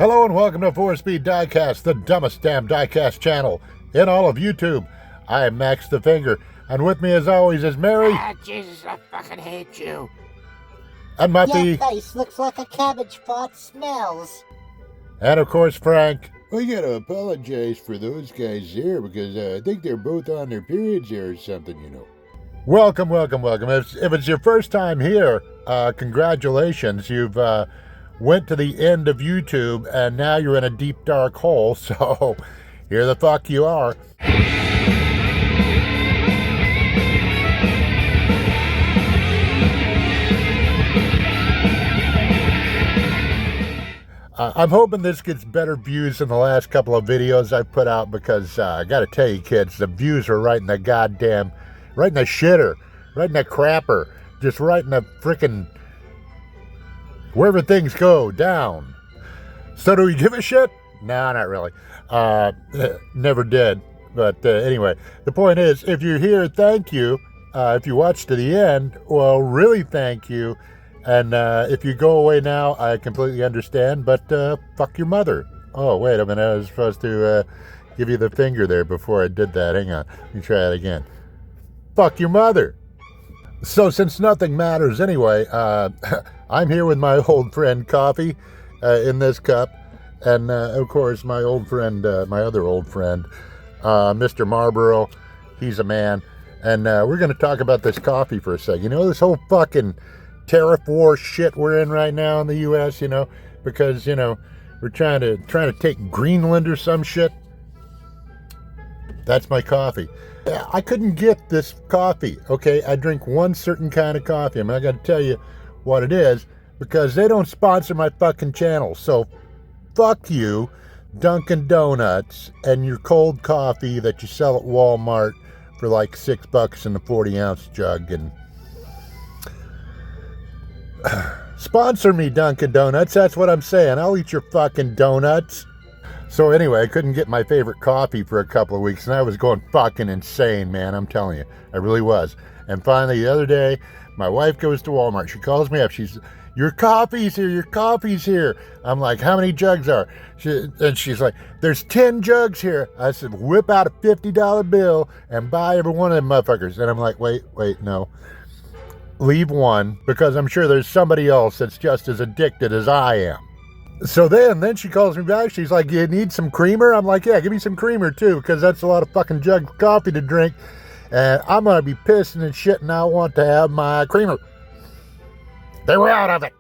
Hello and welcome to 4-Speed DIECAST, the dumbest damn DIECAST channel in all of YouTube. I am Max the Finger, and with me as always is Mary. Ah, Jesus, I fucking hate you. And Muffy. Your face looks like a cabbage pot smells. And of course Frank. I gotta apologize for those guys there because I think they're both on their periods here or something, you know. Welcome. If it's your first time here, congratulations. You've went to the end of YouTube and now you're in a deep dark hole, so here the fuck you are. I'm hoping this gets better views than the last couple of videos I put out because I gotta tell you kids, the views are right in the goddamn, right in the shitter, right in the crapper, just right in the frickin' wherever things go, down. So do we give a shit? No, not really. Never did. But anyway, the point is, if you're here, thank you. If you watch to the end, well, really thank you. And if you go away now, I completely understand, but fuck your mother. Oh, wait a minute, I was supposed to give you the finger there before I did that. Hang on, let me try it again. Fuck your mother. So since nothing matters anyway, I'm here with my old friend Coffee in this cup. And of course, my old friend, my other old friend, Mr. Marlboro. He's a man. And we're going to talk about this coffee for a second. You know, this whole fucking tariff war shit we're in right now in the U.S., you know, because, you know, we're trying to take Greenland or some shit. That's my coffee. I couldn't get this coffee, okay? I drink one certain kind of coffee. I'm not going to tell you what it is because they don't sponsor my fucking channel. So fuck you, Dunkin' Donuts, and your cold coffee that you sell at Walmart for like $6 in a 40-ounce jug. And sponsor me, Dunkin' Donuts. That's what I'm saying. I'll eat your fucking donuts. So anyway, I couldn't get my favorite coffee for a couple of weeks, and I was going fucking insane, man. I'm telling you. I really was. And finally, the other day, my wife goes to Walmart. She calls me up. She's, your coffee's here. Your coffee's here. I'm like, how many jugs are? And she's like, there's 10 jugs here. I said, whip out a $50 bill and buy every one of them motherfuckers. And I'm like, wait, no. Leave one, because I'm sure there's somebody else that's just as addicted as I am. So then she calls me back. She's like, you need some creamer? I'm like, yeah, give me some creamer too, because that's a lot of fucking jug of coffee to drink. And I'm going to be pissing and shit, and I want to have my creamer. They were out of it.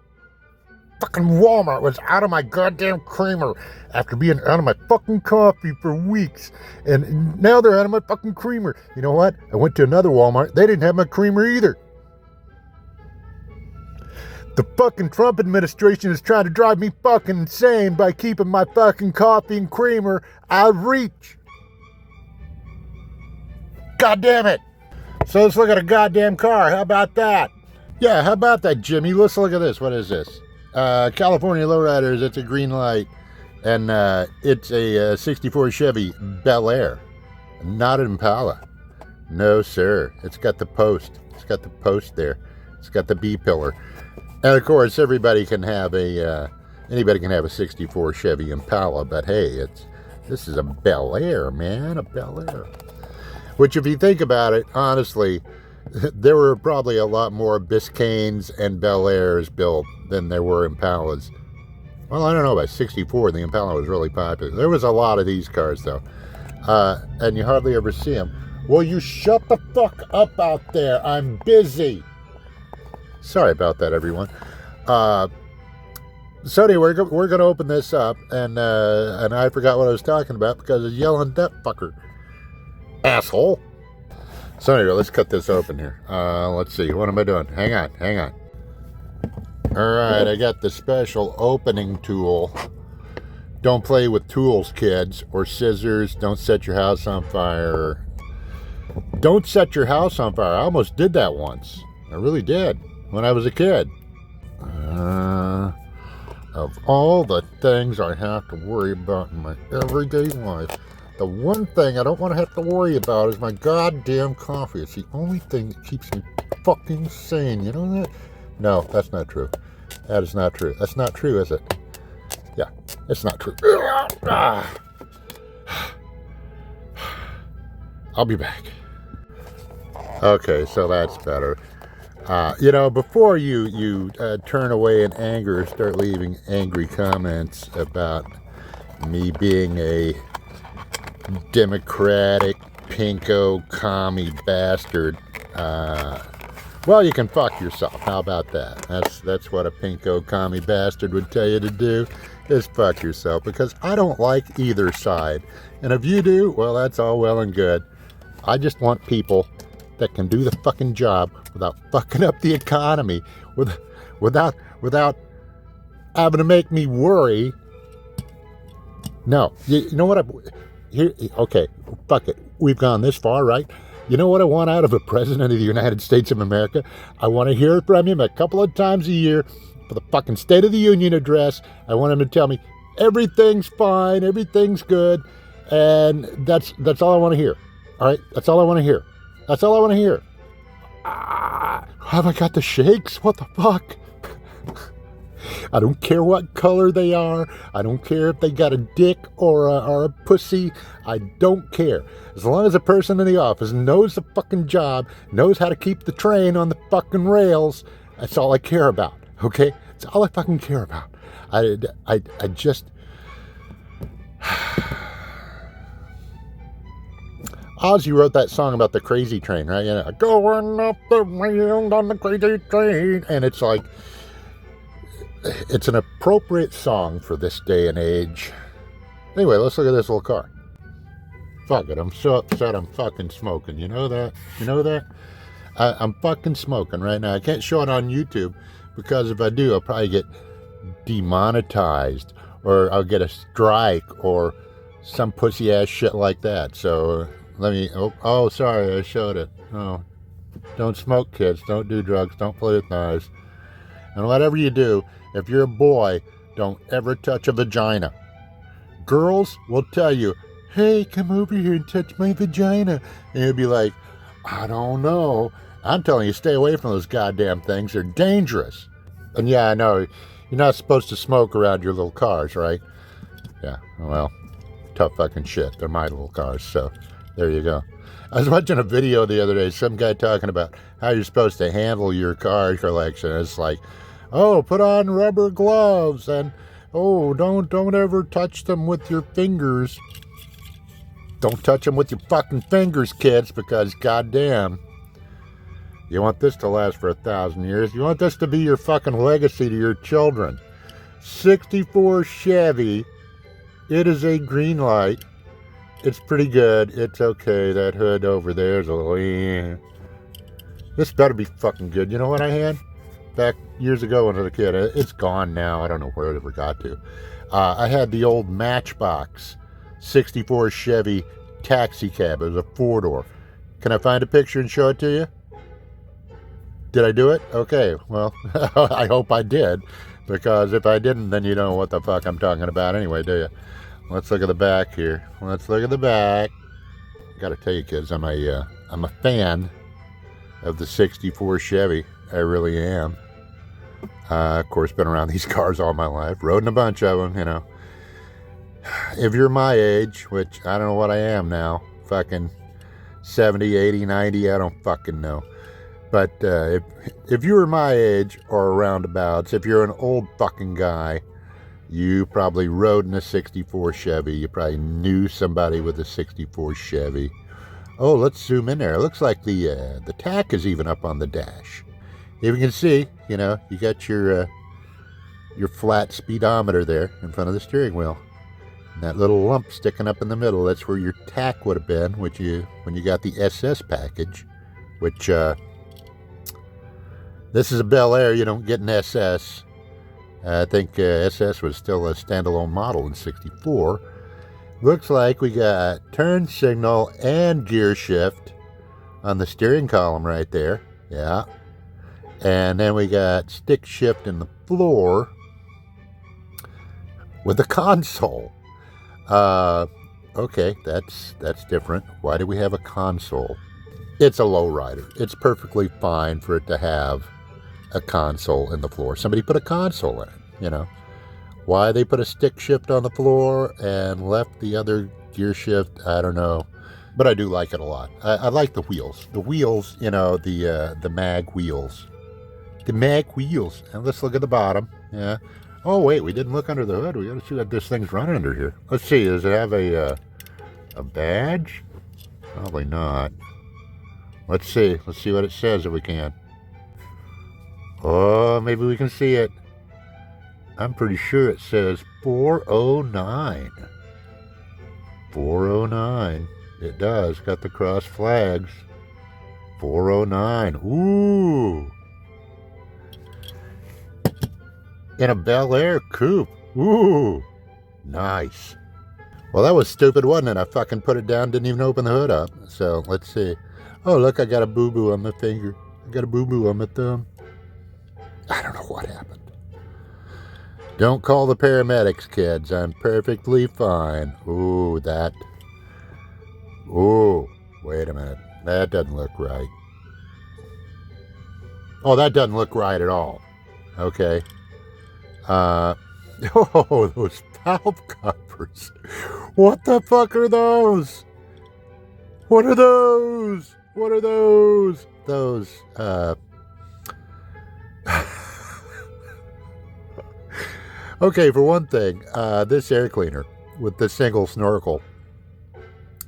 Fucking Walmart was out of my goddamn creamer after being out of my fucking coffee for weeks. And now they're out of my fucking creamer. You know what? I went to another Walmart. They didn't have my creamer either. The fucking Trump administration is trying to drive me fucking insane by keeping my fucking coffee and creamer out of reach. God damn it. So let's look at a goddamn car. How about that? Yeah, how about that, Jimmy? Let's look at this. What is this? California Lowriders. It's a green light. And it's a 64 Chevy Bel Air. Not an Impala. No, sir. It's got the post. It's got the post there. It's got the B-pillar. And of course, anybody can have a 64 Chevy Impala, but hey, this is a Bel Air, man, a Bel Air. Which, if you think about it, honestly, there were probably a lot more Biscaynes and Bel Airs built than there were Impalas. Well, I don't know about 64. The Impala was really popular. There was a lot of these cars, though, and you hardly ever see them. Will you shut the fuck up out there? I'm busy. Sorry about that, everyone. So anyway, we're going to open this up, and I forgot what I was talking about because I was yelling at that fucker. Asshole. So anyway, let's cut this open here. Let's see. What am I doing? Hang on. All right, I got the special opening tool. Don't play with tools, kids, or scissors. Don't set your house on fire. Don't set your house on fire. I almost did that once. I really did. When I was a kid. Of all the things I have to worry about in my everyday life, the one thing I don't want to have to worry about is my goddamn coffee. It's the only thing that keeps me fucking sane. You know that? No, that's not true. That is not true. That's not true, is it? Yeah, That's not true. I'll be back. Okay, so that's better. Before you turn away in anger, start leaving angry comments about me being a democratic, pinko, commie bastard, well, you can fuck yourself. How about that? That's what a pinko, commie bastard would tell you to do, is fuck yourself, because I don't like either side. And if you do, well, that's all well and good. I just want people that can do the fucking job without fucking up the economy, without having to make me worry. No, you know what? Okay, fuck it. We've gone this far, right? You know what I want out of a president of the United States of America? I want to hear from him a couple of times a year for the fucking State of the Union address. I want him to tell me everything's fine, everything's good, and that's all I want to hear. All right, that's all I want to hear. That's all I want to hear. Have I got the shakes? What the fuck? I don't care what color they are. I don't care if they got a dick or a pussy. I don't care. As long as the person in the office knows the fucking job, knows how to keep the train on the fucking rails, that's all I care about, okay? That's all I fucking care about. I just... Ozzy wrote that song about the crazy train, right? You know, going up the rail on the crazy train. And it's like, it's an appropriate song for this day and age. Anyway, let's look at this little car. Fuck it, I'm so upset I'm fucking smoking. You know that? You know that? I'm fucking smoking right now. I can't show it on YouTube because if I do, I'll probably get demonetized or I'll get a strike or some pussy ass shit like that. So let me, oh, sorry, I showed it. Oh, don't smoke, kids. Don't do drugs. Don't play with knives. And whatever you do, if you're a boy, don't ever touch a vagina. Girls will tell you, hey, come over here and touch my vagina. And you'll be like, I don't know. I'm telling you, stay away from those goddamn things. They're dangerous. And yeah, I know, you're not supposed to smoke around your little cars, right? Yeah, well, tough fucking shit. They're my little cars, so there you go. I was watching a video the other day, some guy talking about how you're supposed to handle your car collection. It's like, oh, put on rubber gloves, and oh, don't ever touch them with your fingers. Don't touch them with your fucking fingers, kids, because goddamn, you want this to last for 1,000 years. You want this to be your fucking legacy to your children. 64 Chevy. It is a green light. It's pretty good. It's okay. That hood over there is a little... This better be fucking good. You know what I had? Back years ago when I was a kid. It's gone now. I don't know where it ever got to. I had the old Matchbox 64 Chevy taxi cab. It was a 4-door. Can I find a picture and show it to you? Did I do it? Okay, well, I hope I did. Because if I didn't, then you don't know what the fuck I'm talking about anyway, do you? Let's look at the back here. Let's look at the back. Gotta tell you, kids, I'm a fan of the 64 Chevy. I really am. Of course, been around these cars all my life. Rode in a bunch of them, you know. If you're my age, which I don't know what I am now, fucking 70, 80, 90, I don't fucking know. But if you were my age or roundabouts, if you're an old fucking guy, you probably rode in a 64 Chevy. You probably knew somebody with a 64 Chevy. Oh, let's zoom in there. It looks like the tack is even up on the dash. If you can see, you know, you got your flat speedometer there in front of the steering wheel. And that little lump sticking up in the middle, that's where your tack would have been, when you got the SS package, which this is a Bel Air. You don't get an SS. I think SS was still a standalone model in 64. Looks like we got turn signal and gear shift on the steering column right there. Yeah. And then we got stick shift in the floor with a console. Okay, that's different. Why do we have a console? It's a lowrider. It's perfectly fine for it to have a console in the floor. Somebody put a console in it, you know. Why they put a stick shift on the floor and left the other gear shift, I don't know. But I do like it a lot. I like the wheels. The wheels, you know, the mag wheels. The mag wheels. And let's look at the bottom. Yeah. Oh, wait, we didn't look under the hood. We got to see what this thing's running under here. Let's see. Does it have a badge? Probably not. Let's see. Let's see what it says if we can. Oh, maybe we can see it. I'm pretty sure it says 409. 409. It does. Got the cross flags. 409. Ooh. In a Bel Air coupe. Ooh. Nice. Well, that was stupid, wasn't it? I fucking put it down, didn't even open the hood up. So, let's see. Oh, look, I got a boo-boo on my finger. I got a boo-boo on my thumb. I don't know what happened. Don't call the paramedics, kids. I'm perfectly fine. Ooh, that. Ooh, wait a minute. That doesn't look right. Oh, that doesn't look right at all. Okay. Oh, those valve covers. What the fuck are those? What are those? What are those? Those, Okay, for one thing, this air cleaner with the single snorkel,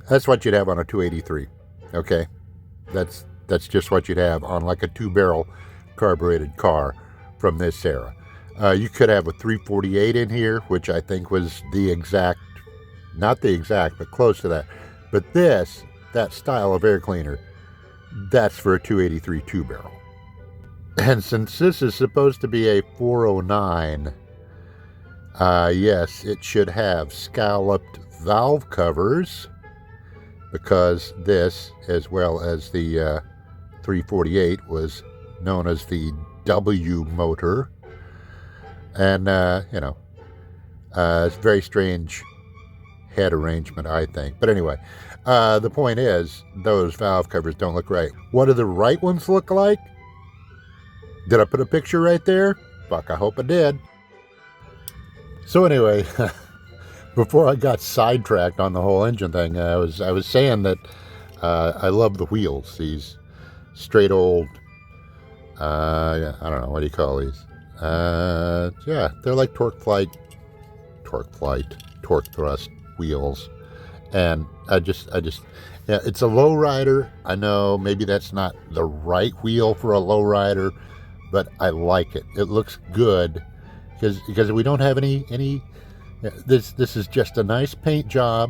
that's what you'd have on a 283, okay? That's just what you'd have on like a 2-barrel carbureted car from this era. You could have a 348 in here, which I think was the exact, not the exact, but close to that. But this, that style of air cleaner, that's for a 283 2-barrel. And since this is supposed to be a 409, yes, it should have scalloped valve covers, because this, as well as the 348, was known as the W motor. And, you know, it's a very strange head arrangement, I think. But anyway, the point is, those valve covers don't look right. What do the right ones look like? Did I put a picture right there? Fuck, I hope I did. So anyway, before I got sidetracked on the whole engine thing, I was saying that I love the wheels. These straight old, I don't know, what do you call these? Yeah, they're like torque thrust wheels. And I just, yeah, it's a lowrider. I know maybe that's not the right wheel for a lowrider, but I like it. It looks good because we don't have any. This is just a nice paint job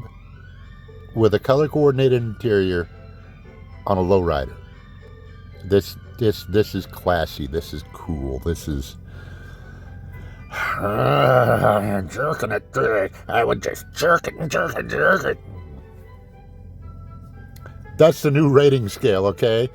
with a color coordinated interior on a lowrider. This is classy. This is cool. This is. Jerking it through. I would just jerk it. That's the new rating scale, okay?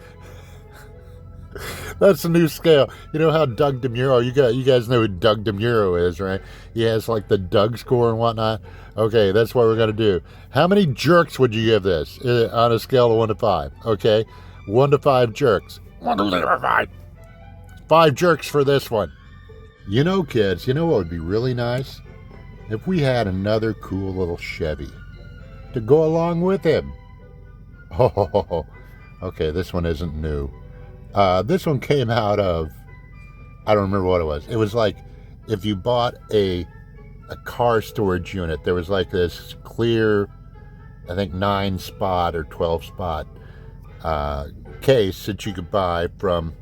That's the new scale. You know how Doug DeMuro, you guys know who Doug DeMuro is, right? He has like the Doug score and whatnot. Okay, that's what we're going to do. How many jerks would you give this on a scale of 1 to 5? Okay, 1 to 5 jerks. 1 to 5. 5 jerks for this one. You know, kids, you know what would be really nice? If we had another cool little Chevy to go along with him. Oh, okay, this one isn't new. This one came out of, I don't remember what it was. It was like if you bought a car storage unit, there was like this clear, I think 9-spot or 12-spot case that you could buy from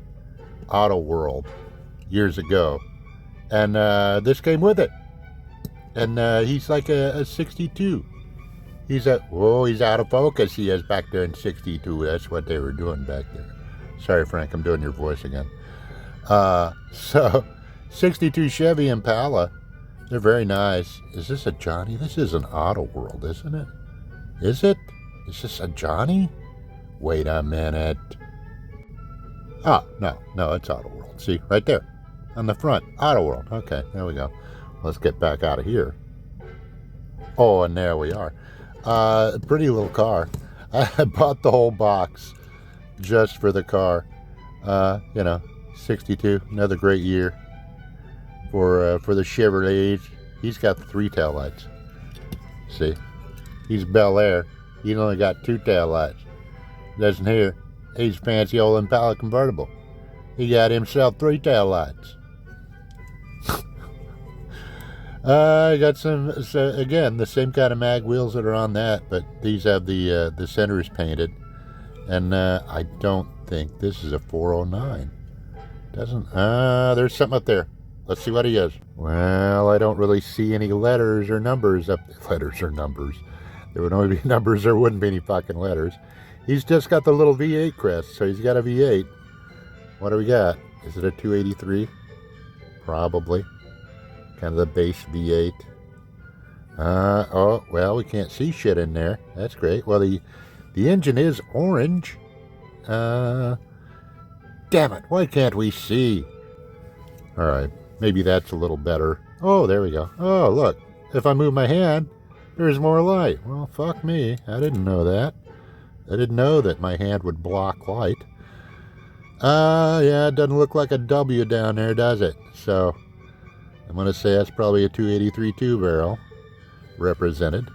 Auto World years ago. And this came with it. And he's like a 62. He's out of focus. He is back there in 62. That's what they were doing back there. Sorry, Frank, I'm doing your voice again. So, 62 Chevy Impala. They're very nice. Is this a Johnny? This is an Auto World, isn't it? Is it? Is this a Johnny? Wait a minute. Ah, no, it's Auto World. See, right there. On the front. Auto World. Okay, there we go. Let's get back out of here. Oh, and there we are. Pretty little car. I bought the whole box just for the car. 62, another great year for the Chevrolets. He's got 3 tail lights. See? He's Bel Air. He's only got 2 tail lights. Doesn't hear. He's fancy old Impala convertible. He got himself 3 tail lights. I got some, so again, the same kind of mag wheels that are on that, but these have the centers painted. And I don't think this is a 409. Doesn't, there's something up there. Let's see what he is. Well, I don't really see any letters or numbers up there. Letters or numbers. There would only be numbers, there wouldn't be any fucking letters. He's just got the little V8 crest, so he's got a V8. What do we got? Is it a 283? Probably. Kind of the base V8. Oh, well, we can't see shit in there. That's great. Well, the engine is orange. Damn it, why can't we see? All right, maybe that's a little better. Oh, there we go. Oh, look, if I move my hand, there's more light. Well, fuck me. I didn't know that. I didn't know that my hand would block light. Yeah, it doesn't look like a W down there, does it? So, I'm going to say that's probably a 283 two-barrel represented.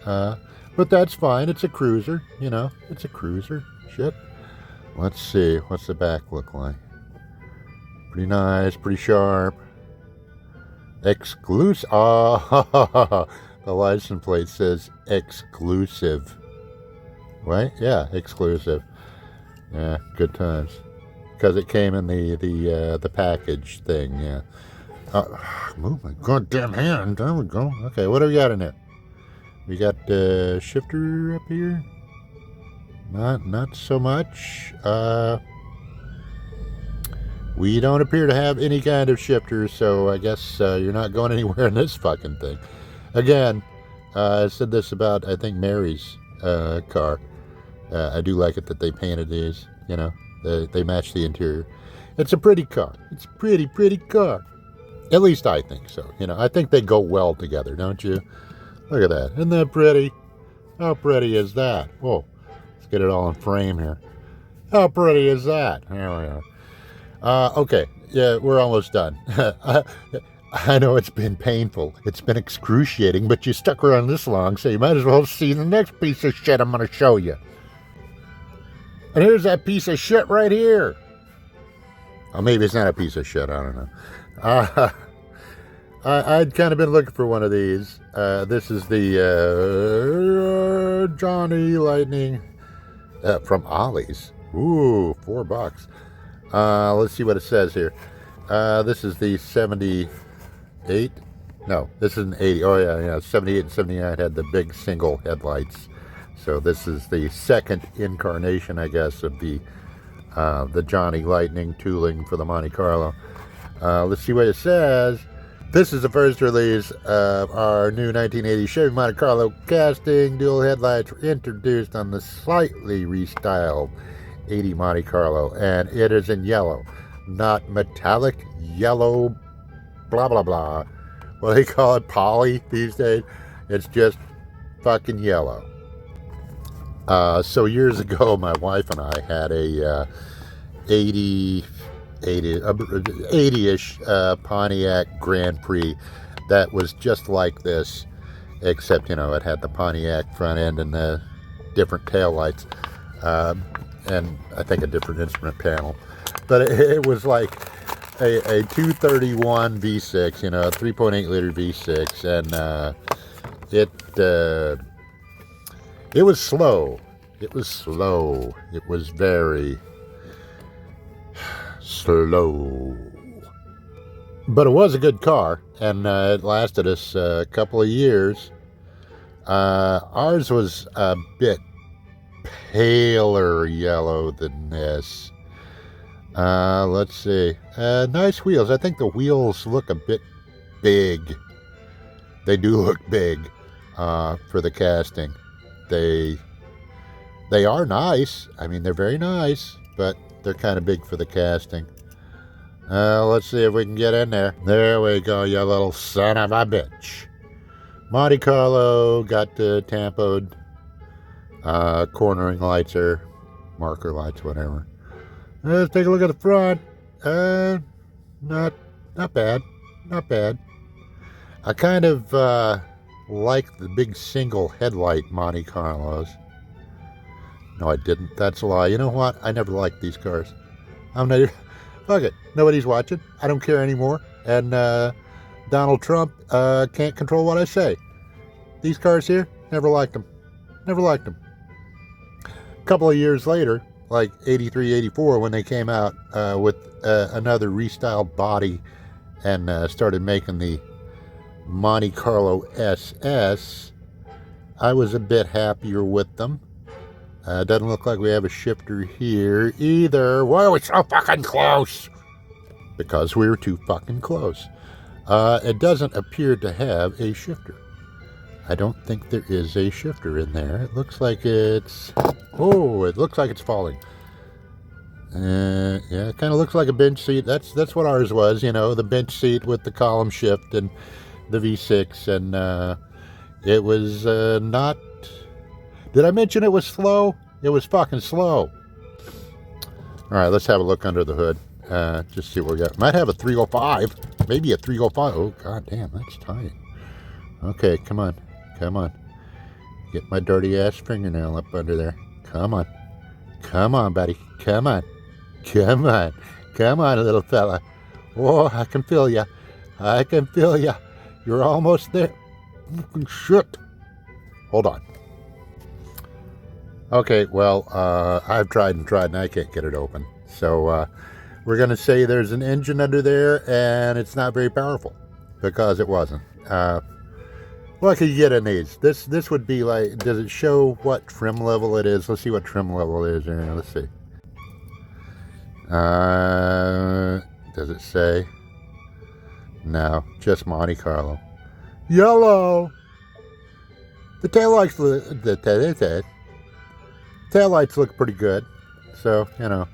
But that's fine. It's a cruiser, you know. It's a cruiser. Shit. Let's see. What's the back look like? Pretty nice. Pretty sharp. Exclusive. Oh, the license plate says exclusive. Right? Yeah, exclusive. Yeah, good times. Because it came in the package thing, yeah. Move my goddamn hand. There we go. Okay, what do we got in there? We got shifter up here. Not so much. We don't appear to have any kind of shifter, so I guess you're not going anywhere in this fucking thing. Again, I said this about, I think, Mary's car. I do like it that they painted these, you know. They match the interior. It's a pretty car. It's a pretty car. At least I think so. You know, I think they go well together, don't you? Look at that. Isn't that pretty? How pretty is that? Whoa. Let's get it all in frame here. How pretty is that? There we are. Okay. Yeah, we're almost done. I know it's been painful. It's been excruciating, but you stuck around this long, so you might as well see the next piece of shit I'm going to show you. And here's that piece of shit right here. Oh, maybe it's not a piece of shit. I don't know. I'd kind of been looking for one of these. This is the Johnny Lightning from Ollie's. Ooh, $4. Let's see what it says here. This is the 78. No, this is an 80. Oh, yeah. 78 and 79 had the big single headlights. So this is the second incarnation, I guess, of the Johnny Lightning tooling for the Monte Carlo. Let's see what it says. This is the first release of our new 1980 Chevy Monte Carlo casting. Dual headlights were introduced on the slightly restyled 80 Monte Carlo, and it is in yellow, not metallic yellow, blah, blah, blah. What do they call it, poly these days? It's just fucking yellow. So years ago, my wife and I had a 80-ish Pontiac Grand Prix that was just like this, except, you know, it had the Pontiac front end and the different taillights, and I think a different instrument panel. But it was like a 231 V6, you know, a 3.8 liter V6, and it was slow. It was slow. It was very slow. But it was a good car, and it lasted us a couple of years. Ours was a bit paler yellow than this. Let's see. Nice wheels. I think the wheels look a bit big. They do look big for the casting. They are nice. I mean, they're very nice, but they're kind of big for the casting. Let's see if we can get in there. There we go, you little son of a bitch. Monte Carlo got tampoed. Cornering lights or marker lights, whatever. Let's take a look at the front. Not bad. Not bad. I kind of like the big single headlight Monte Carlos. No, I didn't. That's a lie. You know what? I never liked these cars. I'm not even... Fuck it. Nobody's watching. I don't care anymore. And Donald Trump can't control what I say. These cars here, never liked them. Never liked them. A couple of years later, like 83, 84, when they came out with another restyled body and started making the Monte Carlo SS, I was a bit happier with them. Doesn't look like we have a shifter here either. Why are we so fucking close? Because we were too fucking close. It doesn't appear to have a shifter. I don't think there is a shifter in there. It looks like it's... Oh, it looks like it's falling. Yeah, it kind of looks like a bench seat. That's what ours was, you know, the bench seat with the column shift and the V6. And it was not... Did I mention it was slow? It was fucking slow. All right, let's have a look under the hood. Just see what we got. Might have a 305. Maybe a 305. Oh, god damn, that's tight. Okay, come on. Come on. Get my dirty ass fingernail up under there. Come on. Come on, buddy. Come on. Come on. Come on, little fella. Oh, I can feel ya. I can feel ya. You're almost there. Shit. Hold on. Okay, well, I've tried and I can't get it open. So, we're going to say there's an engine under there and it's not very powerful because it wasn't. What can you get in these? This would be like, does it show what trim level it is? Let's see what trim level it is here. Let's see. Does it say? No, just Monte Carlo. Yellow! The taillights, taillights look pretty good. So, you know.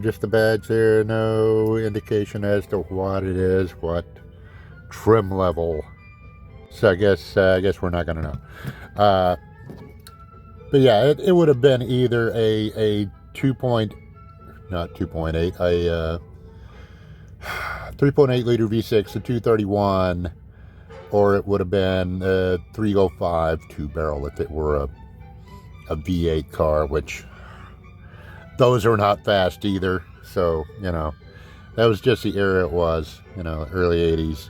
Just the badge there, no indication as to what it is, what trim level. So I guess we're not gonna know. But yeah, it would have been either a 3.8 liter V6, a 231, or it would have been a 305 2-barrel if it were a V8 car, which those are not fast either. So, you know, that was just the era it was, you know, early 80s.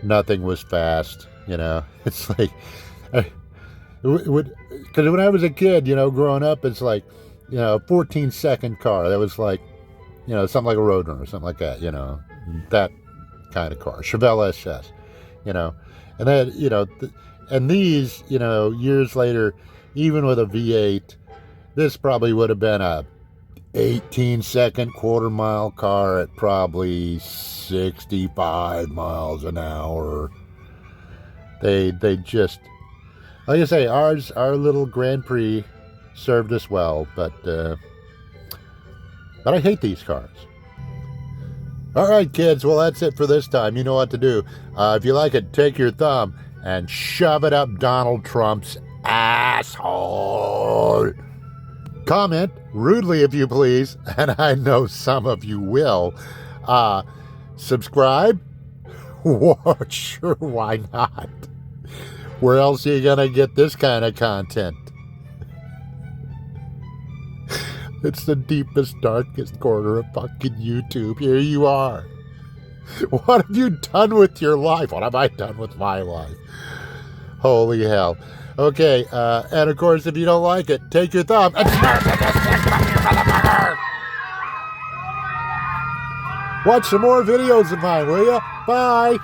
Nothing was fast, you know. It's like, because when I was a kid, you know, growing up, it's like, you know, a 14-second car. That was like, you know, something like a Roadrunner or something like that, you know, that kind of car. Chevelle SS, you know. And then, you know, and these, you know, years later, even with a V8, this probably would have been a 18-second quarter-mile car at probably 65 miles an hour. They just, like I say, our little Grand Prix served us well, but I hate these cars. All right, kids, well, that's it for this time. You know what to do. If you like it, take your thumb and shove it up Donald Trump's asshole. Comment rudely if you please, and I know some of you will. Subscribe? Sure, why not? Where else are you gonna get this kind of content? It's the deepest, darkest corner of fucking YouTube. Here you are. What have you done with your life? What have I done with my life? Holy hell. Okay, and of course, if you don't like it, take your thumb and smash it, motherfucker! Watch some more videos of mine, will ya? Bye!